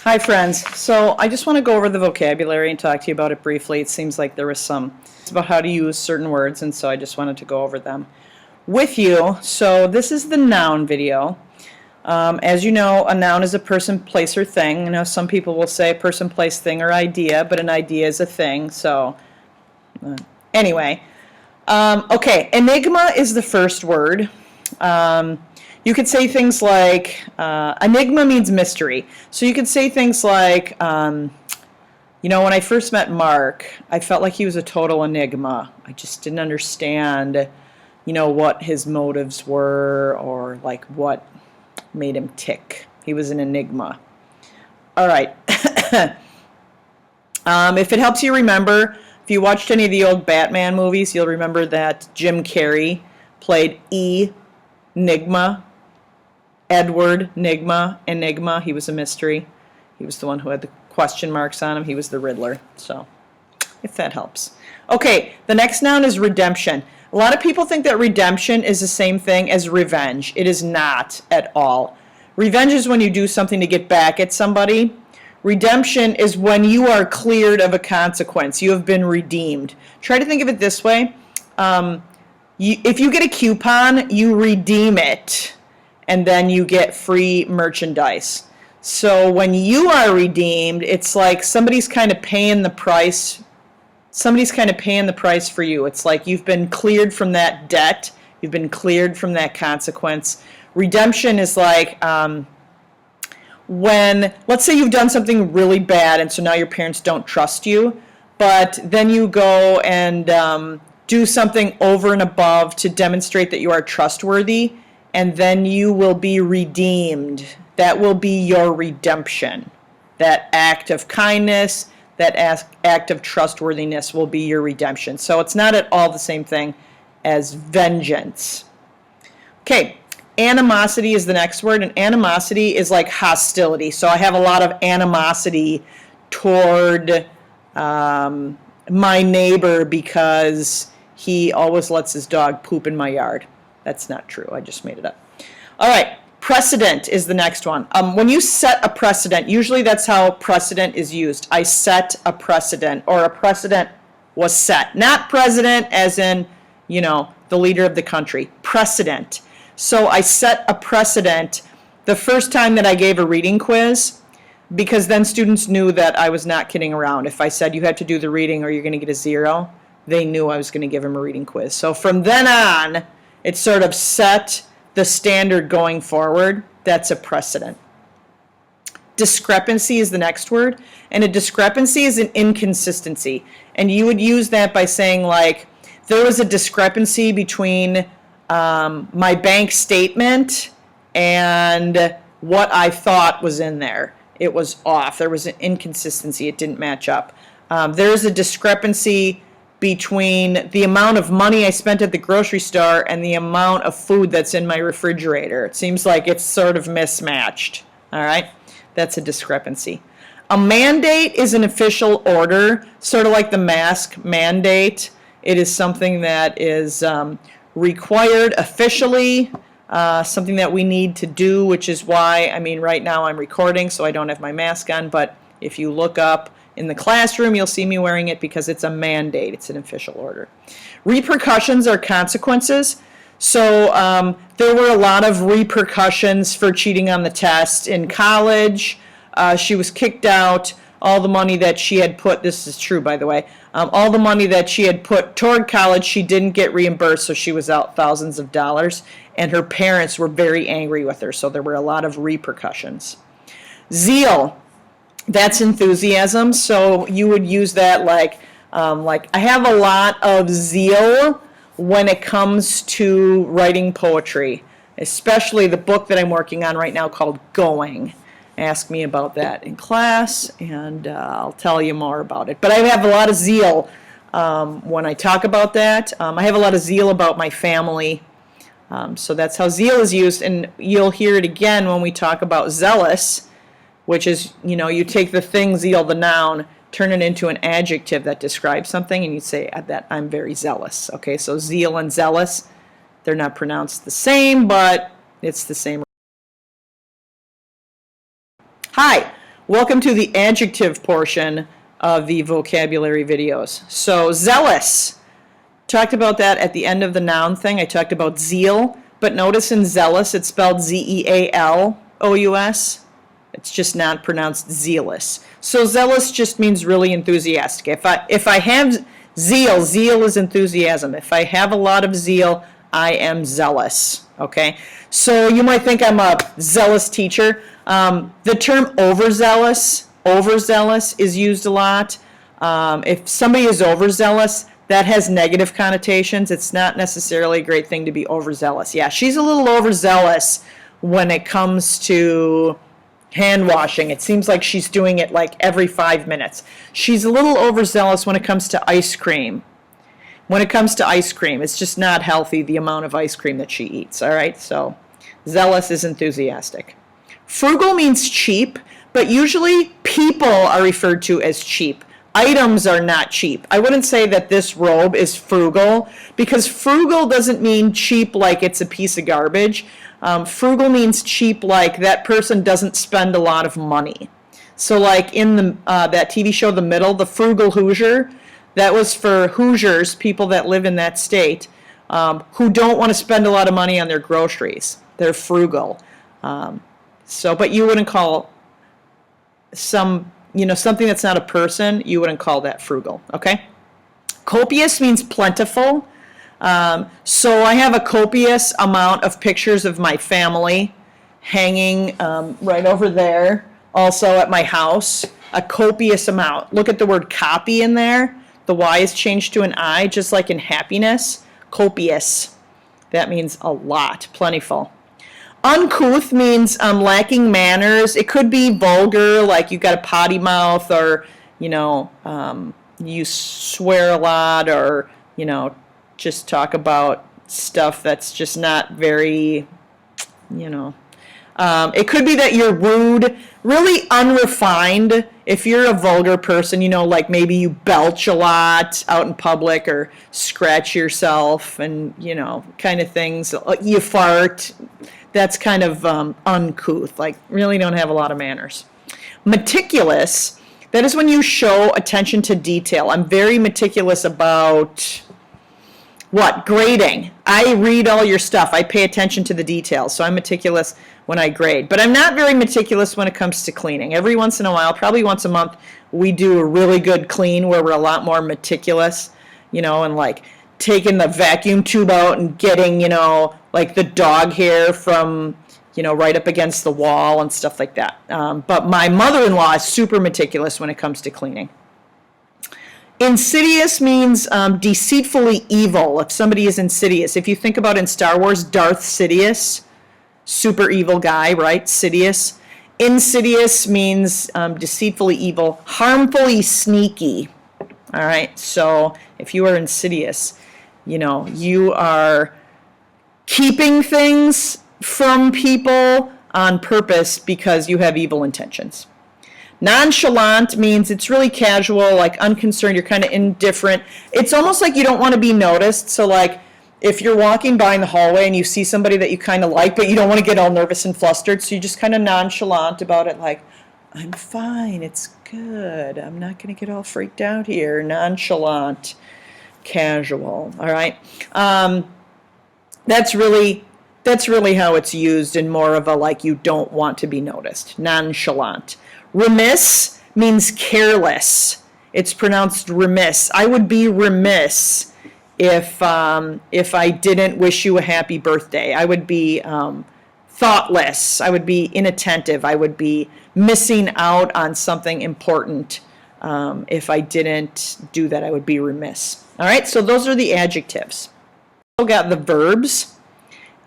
Hi friends, so I just want to go over the vocabulary and talk to you about it briefly. It seems like there was some about how to use certain words, and so I just wanted to go over them with you. So this is the noun video. As you know, a noun is a person, place, or thing. You know, some people will say person, place, thing, or idea, but an idea is a thing. So anyway, okay, enigma is the first word. You could say things like, enigma means mystery. So you could say things like, you know, when I first met Mark, I felt like he was a total enigma. I just didn't understand, you know, what his motives were or like what made him tick. He was an enigma. All right. If it helps you remember, if you watched any of the old Batman movies, you'll remember that Jim Carrey played Enigma. Edward Enigma. He was a mystery. He was the one who had the question marks on him. He was the Riddler. So, if that helps. Okay, the next noun is redemption. A lot of people think that redemption is the same thing as revenge. It is not at all. Revenge is when you do something to get back at somebody. Redemption is when you are cleared of a consequence. You have been redeemed. Try to think of it this way. If you get a coupon, you redeem it, and then you get free merchandise. So when you are redeemed, it's like somebody's kind of paying the price. Somebody's kind of paying the price for you. It's like you've been cleared from that debt. You've been cleared from that consequence. Redemption is like when, let's say you've done something really bad, and so now your parents don't trust you, but then you go and do something over and above to demonstrate that you are trustworthy, and then you will be redeemed. That will be your redemption. That act of kindness, that act of trustworthiness will be your redemption. So it's not at all the same thing as vengeance. Okay, animosity is the next word, and animosity is like hostility. So I have a lot of animosity toward my neighbor because he always lets his dog poop in my yard. That's not true. I just made it up. All right. Precedent is the next one. When you set a precedent, usually that's how precedent is used. I set a precedent, or a precedent was set. Not president as in, you know, the leader of the country. Precedent. So I set a precedent the first time that I gave a reading quiz, because then students knew that I was not kidding around. If I said you had to do the reading or you're going to get a 0, they knew I was going to give them a reading quiz. So from then on, it sort of set the standard going forward. That's a precedent. Discrepancy is the next word, and a discrepancy is an inconsistency. And you would use that by saying, like, there was a discrepancy between my bank statement and what I thought was in there. It was off. There was an inconsistency. It didn't match up. There is a discrepancy between the amount of money I spent at the grocery store and the amount of food that's in my refrigerator. It seems like it's sort of mismatched. All right? That's a discrepancy. A mandate is an official order, sort of like the mask mandate. It is something that is required officially, something that we need to do, which is why, I mean, right now I'm recording, so I don't have my mask on, but if you look up in the classroom, you'll see me wearing it because it's a mandate. It's an official order. Repercussions are consequences. So there were a lot of repercussions for cheating on the test in college. She was kicked out. All the money that she had put, this is true by the way, all the money that she had put toward college, she didn't get reimbursed, so she was out thousands of dollars. And her parents were very angry with her, so there were a lot of repercussions. Zeal. That's enthusiasm, so you would use that like I have a lot of zeal when it comes to writing poetry, especially the book that I'm working on right now called Going. Ask me about that in class, and I'll tell you more about it. But I have a lot of zeal when I talk about that. I have a lot of zeal about my family, so that's how zeal is used, and you'll hear it again when we talk about zealous, which is, you know, you take the thing, zeal, the noun, turn it into an adjective that describes something, and you say that I'm very zealous. Okay, so zeal and zealous, they're not pronounced the same, but it's the same. Hi, Welcome to the adjective portion of the vocabulary videos. So zealous, talked about that at the end of the noun thing. I talked about zeal, but notice in zealous it's spelled Z-E-A-L-O-U-S. It's just not pronounced zealous. So zealous just means really enthusiastic. If I have zeal, zeal is enthusiasm. If I have a lot of zeal, I am zealous. Okay? So you might think I'm a zealous teacher. The term overzealous is used a lot. If somebody is overzealous, that has negative connotations. It's not necessarily a great thing to be overzealous. Yeah, she's a little overzealous when it comes to hand washing. It seems like she's doing it like every 5 minutes. She's a little overzealous when it comes to ice cream. When it comes to ice cream, it's just not healthy, the amount of ice cream that she eats. All right, so zealous is enthusiastic. Frugal means cheap, but usually people are referred to as cheap. Items are not cheap. I wouldn't say that this robe is frugal, because frugal doesn't mean cheap like it's a piece of garbage. Frugal means cheap like that person doesn't spend a lot of money. So like in that TV show The Middle, The Frugal Hoosier, that was for Hoosiers, people that live in that state, who don't want to spend a lot of money on their groceries. They're frugal. But you wouldn't call something that's not a person, you wouldn't call that frugal, okay? Copious means plentiful. So I have a copious amount of pictures of my family hanging right over there, also at my house. A copious amount. Look at the word copy in there. The Y is changed to an I, just like in happiness. Copious. That means a lot, plentiful. Uncouth means lacking manners. It could be vulgar, like you've got a potty mouth, or, you swear a lot, or, just talk about stuff that's just not very, It could be that you're rude, really unrefined. If you're a vulgar person, like maybe you belch a lot out in public, or scratch yourself, and, kind of things. You fart. That's kind of uncouth, like really don't have a lot of manners. Meticulous, that is when you show attention to detail. I'm very meticulous about what? Grading. I read all your stuff. I pay attention to the details, so I'm meticulous when I grade. But I'm not very meticulous when it comes to cleaning. Every once in a while, probably once a month, we do a really good clean where we're a lot more meticulous, and like taking the vacuum tube out and getting, like the dog hair from, right up against the wall and stuff like that. But my mother-in-law is super meticulous when it comes to cleaning. Insidious means deceitfully evil. If somebody is insidious. If you think about in Star Wars, Darth Sidious, super evil guy, right? Sidious. Insidious means deceitfully evil, harmfully sneaky. All right, so if you are insidious, you are keeping things from people on purpose because you have evil intentions. Nonchalant means it's really casual, like unconcerned, you're kind of indifferent. It's almost like you don't want to be noticed. So like if you're walking by in the hallway and you see somebody that you kind of like, but you don't want to get all nervous and flustered, so you're just kind of nonchalant about it, like, I'm fine, it's good, I'm not going to get all freaked out here. Nonchalant, casual, all right? That's really how it's used in more of a like you don't want to be noticed. Nonchalant. Remiss means careless. It's pronounced remiss. I would be remiss if I didn't wish you a happy birthday. I would be thoughtless. I would be inattentive. I would be missing out on something important. If I didn't do that, I would be remiss. All right, so those are the adjectives. We got the verbs,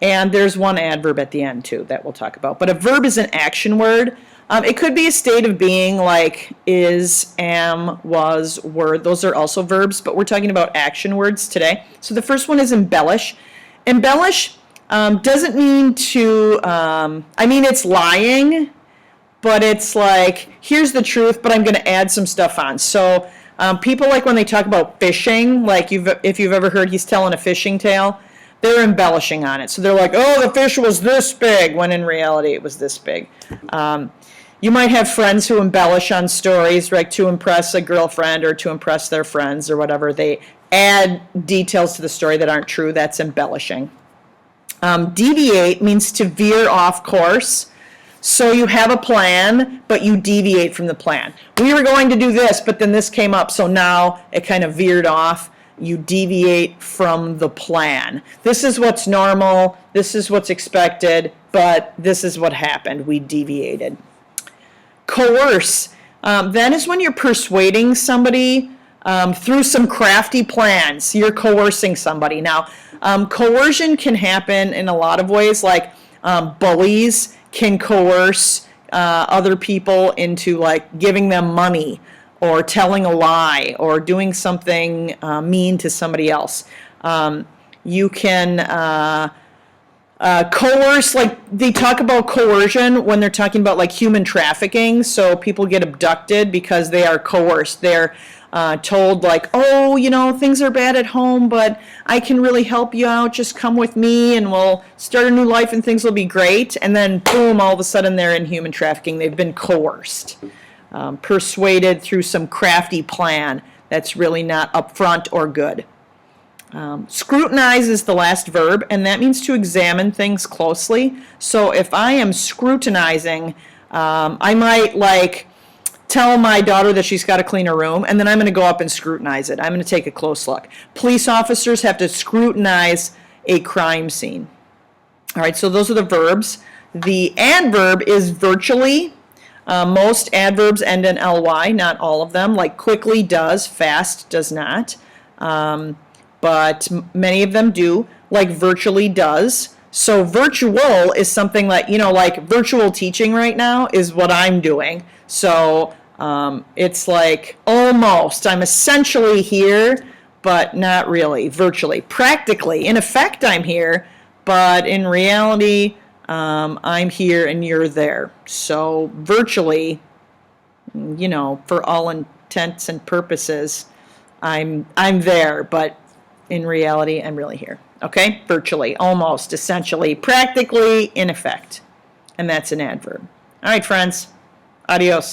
and there's one adverb at the end too that we'll talk about. But a verb is an action word. It could be a state of being like is, am, was, were. Those are also verbs, but we're talking about action words today. So the first one is embellish. Embellish doesn't mean to, it's lying, but it's like, here's the truth, but I'm going to add some stuff on. So people like when they talk about fishing, like if you've ever heard he's telling a fishing tale, they're embellishing on it. So they're like, oh, the fish was this big, when in reality it was this big. You might have friends who embellish on stories, like to impress a girlfriend or to impress their friends or whatever. They add details to the story that aren't true. That's embellishing. Deviate means to veer off course. So you have a plan, but you deviate from the plan. We were going to do this, but then this came up, so now it kind of veered off. You deviate from the plan. This is what's normal, this is what's expected, but this is what happened. We deviated. Coerce. That is when you're persuading somebody through some crafty plans. You're coercing somebody. Now, coercion can happen in a lot of ways, like bullies can coerce other people into like giving them money or telling a lie or doing something mean to somebody else. You can coerce, like they talk about coercion when they're talking about like human trafficking. So people get abducted because they are coerced. They're told like, oh, you know, things are bad at home, but I can really help you out. Just come with me and we'll start a new life and things will be great. And then boom, all of a sudden they're in human trafficking. They've been coerced, persuaded through some crafty plan that's really not upfront or good. Scrutinize is the last verb, and that means to examine things closely. So if I am scrutinizing, I might like tell my daughter that she's got to clean her room, and then I'm going to go up and scrutinize it. I'm going to take a close look. Police officers have to scrutinize a crime scene. All right, so those are the verbs. The adverb is virtually. Most adverbs end in ly, not all of them. Like quickly does, fast does not. But many of them do, like virtually does. So virtual is something like, you know, like virtual teaching right now is what I'm doing. So it's like almost, I'm essentially here, but not really, virtually. Practically, in effect, I'm here, but in reality, I'm here and you're there. So virtually, you know, for all intents and purposes, I'm there, but in reality, I'm really here. Okay? Virtually, almost, essentially, practically, in effect. And that's an adverb. All right, friends. Adios.